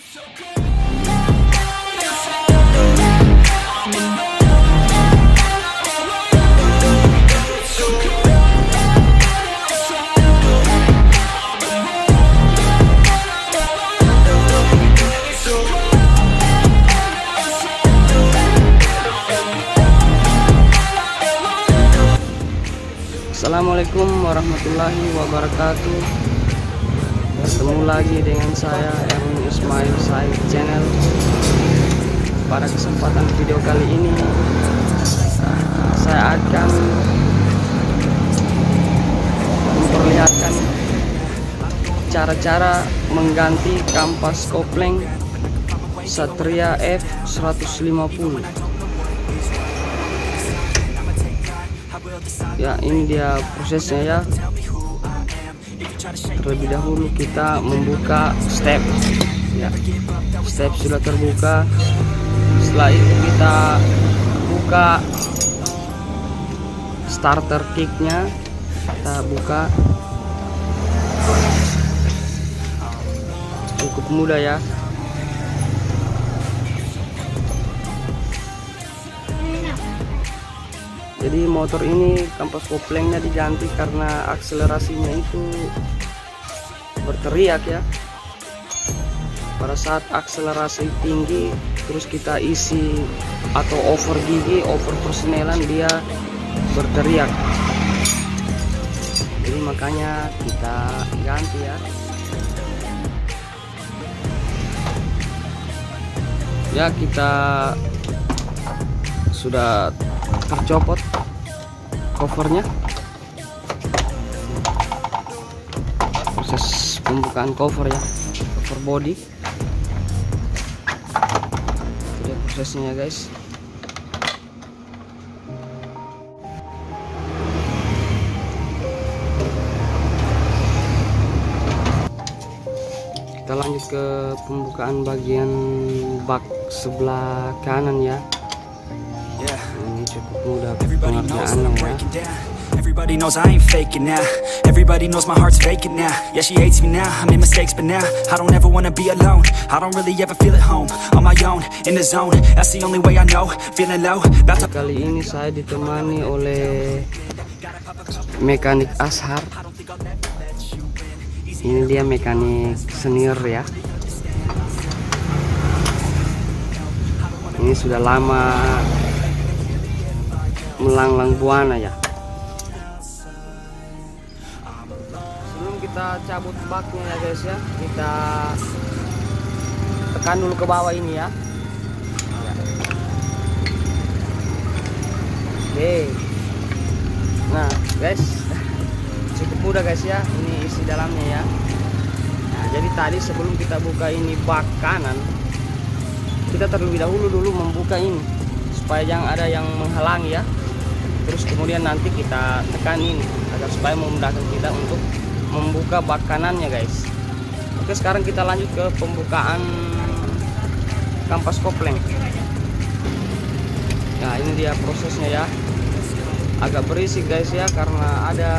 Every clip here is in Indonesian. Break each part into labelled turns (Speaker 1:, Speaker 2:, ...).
Speaker 1: Assalamualaikum warahmatullahi wabarakatuh. Bertemu lagi dengan saya Erwin Ismail Said Channel. Pada kesempatan video kali ini saya akan memperlihatkan cara-cara mengganti kampas kopling Satria F150. Ya, ini dia prosesnya ya. Terlebih dahulu kita membuka step ya. Step sudah terbuka. Setelah itu kita buka starter kicknya, kita buka. Cukup mudah ya. Jadi motor ini kampas koplengnya diganti karena akselerasinya itu berteriak ya. Pada saat akselerasi tinggi terus kita isi atau over gigi, over persenelan, dia berteriak. Jadi makanya kita ganti ya. Ya, kita sudah tercopot covernya. Proses pembukaan cover ya, cover body. Ini prosesnya guys. Kita lanjut ke pembukaan bagian bak sebelah kanan ya. Ini cukup mudah pengerjaannya ya.
Speaker 2: Everybody knows I ain't faking now. Everybody knows my heart's faking now. Yeah, she hates me now, I made mistakes but now I don't ever wanna be alone. I don't really ever feel at home. On my own, in the zone, that's the only way I know. Feeling low, about to...
Speaker 1: Kali ini saya ditemani oleh mekanik Ashar. Ini dia mekanik senior ya. Ini sudah lama melanglang buana ya. Sebelum kita cabut baknya ya guys ya, kita tekan dulu ke bawah ini ya. Oke. Nah guys, cukup mudah guys ya. Ini isi dalamnya ya. Nah, jadi tadi sebelum kita buka ini bak kanan, kita terlebih dahulu membuka ini supaya jangan ada yang menghalangi ya. Terus kemudian nanti kita tekan ini agar supaya memudahkan kita untuk membuka bak kanannya guys. Oke, sekarang kita lanjut ke pembukaan kampas kopling. Nah, ini dia prosesnya ya. Agak berisik guys ya karena ada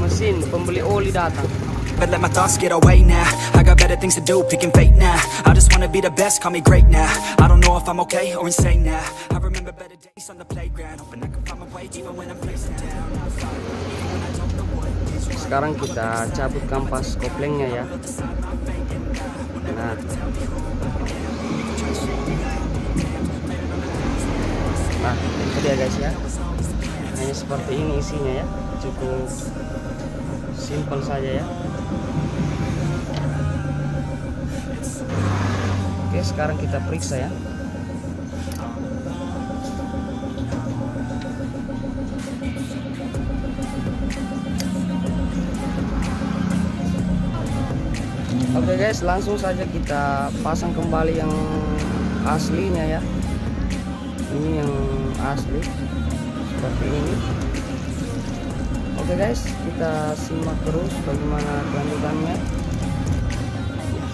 Speaker 1: mesin pembeli oli datang.
Speaker 2: But let my thoughts get away now. I got better things to do, picking fate now. I just wanna be the best, call me great now. I don't know if I'm okay or insane now. I remember better days on the playground, hoping I can find my way even when I'm facing down.
Speaker 1: Sekarang kita cabut kampas koplingnya ya. Nah, itu dia guys ya. Hanya seperti ini isinya ya. Cukup simple saja ya. Oke, sekarang kita periksa ya. Oke guys, langsung saja kita pasang kembali yang aslinya ya. Ini yang asli seperti ini. Oke guys, kita simak terus bagaimana kelanjutannya.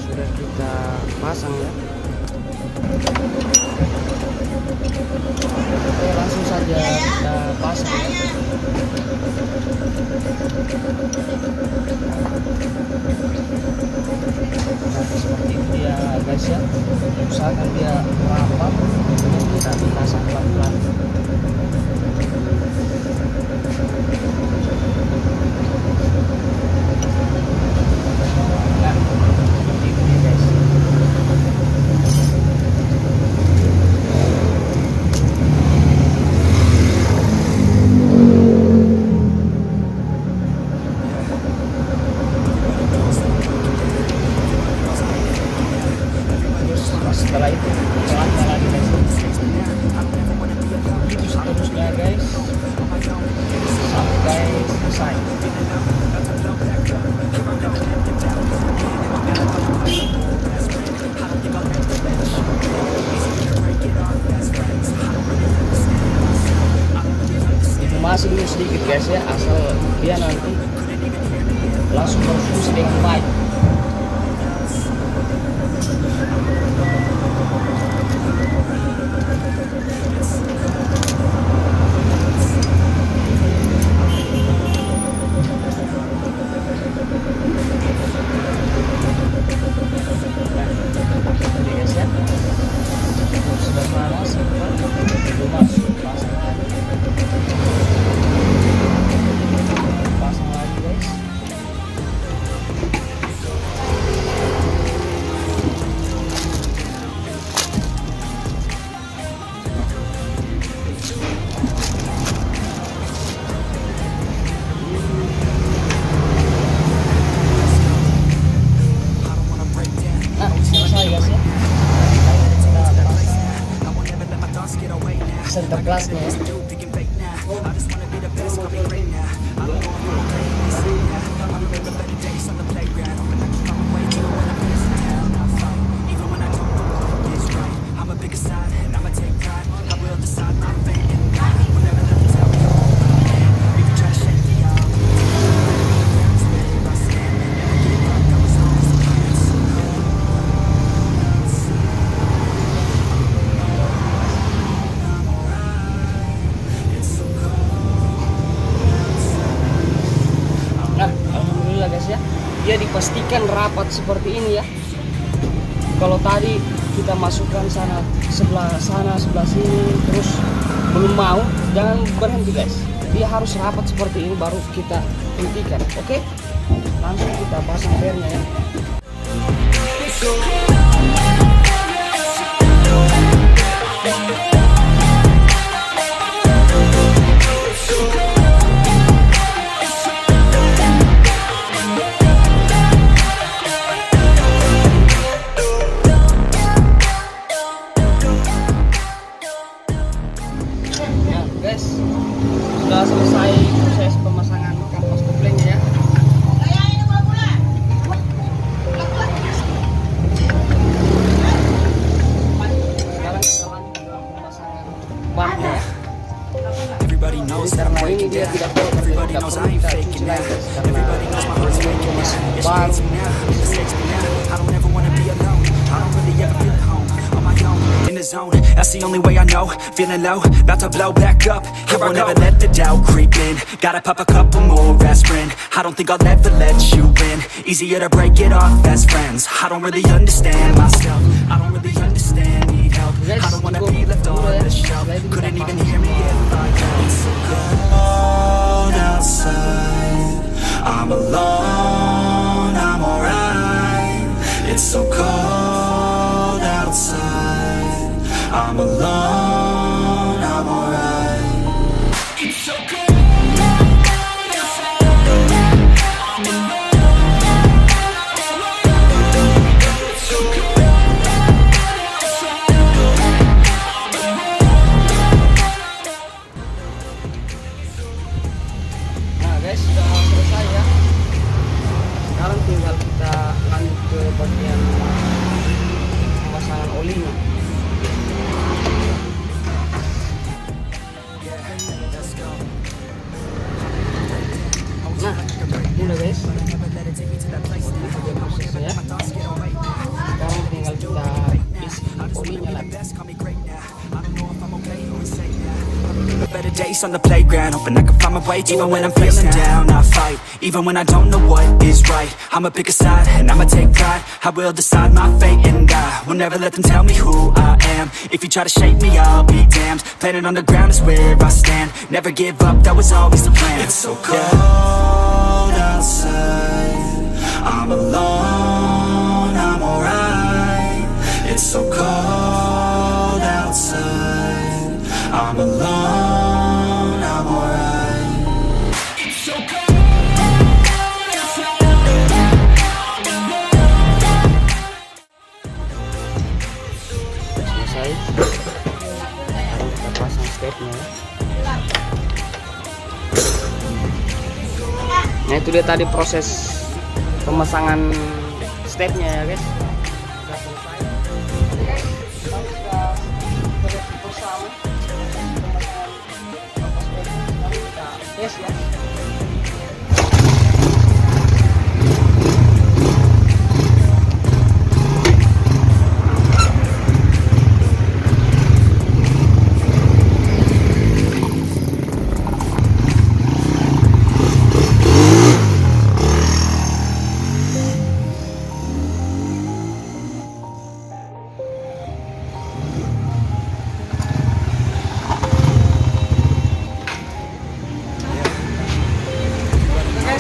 Speaker 1: Sudah kita pasang ya. Oke, langsung saja kita pasang ya. Nah, seperti itu ya guys ya. Usahakan dia rapat, kemudian kita pasang pelan-pelan. Nah, seperti itu ya guys. Setelah itu pelan-pelan lagi guys, itu seterusnya guys sampai selesai. Masih dulu sedikit guys ya, asal dia nanti langsung berfungsi dengan baik. Center kelasnya ya. Dia dipastikan rapat seperti ini ya. Kalau tadi kita masukkan sebelah sana sebelah sini terus belum mau, jangan berhenti guys. Dia harus rapat seperti ini baru kita hentikan. Oke, langsung kita pasang pernya ya. Sudah selesai proses pemasangan kampas koplingnya ya. Sekarang kita lanjut ke pemasangan baknya ya. Jadi karena ini dia tidak tahu, kita cuci lagi karena baru.
Speaker 2: In the zone, that's the only way I know. Feeling low, about to blow back up. I won't ever let the doubt creep in. Gotta pop a couple more aspirin. I don't think I'll ever let you in. Easier to break it off best friends. I don't really understand myself. I don't really understand, need help. I don't wanna be left on the shelf. Couldn't even hear me if I yelled. It's so cold outside. I'm alone, I'm alright. It's so cold outside. I'm alone, I'm alright. It's so cold.
Speaker 1: Nah guys, sudah selesai ya. Sekarang tinggal kita lanjut ke bagian pemasangan olinya. Nah, udah guys. Prosesnya ya. Sekarang tinggal kita isi olinya lagi.
Speaker 2: better days on the playground, hoping I can find my way. Even when I'm feeling down, I fight. Even when I don't know what is right, I'ma pick a side and I'ma take pride. I will decide my fate and I will never let them tell me who I am. If you try to shake me, I'll be damned. Planet on the ground is where I stand. Never give up, that was always the plan. It's so cold outside, I'm alone, I'm alright. It's so cold outside, I'm alone, I'm alright. It's so cold outside.
Speaker 1: Selesai. Sekarang kita pasang stepnya. Nah itu dia tadi proses pemasangan stepnya ya guys. Yes ya.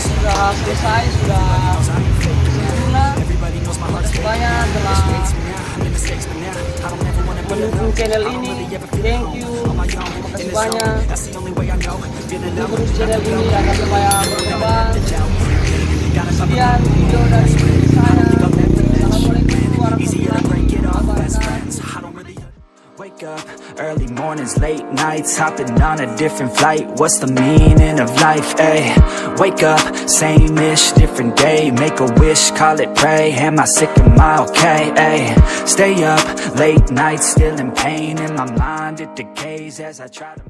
Speaker 1: Sudah selesai, sudah sempurna. Makasih banyak telah mendukung channel ini. Thank you. Makasih banyak. Terus channel ini agar supaya berkembang. Sekian video dari saya. Assalamualaikum warahmatullahi wabarakatuh.
Speaker 2: Wake up, early mornings, late nights, hopping on a different flight. What's the meaning of life, ayy? Wake up, same-ish, different day. Make a wish, call it pray. Am I sick, am I okay, ayy? Stay up, late nights, still in pain. In my mind, it decays as I try to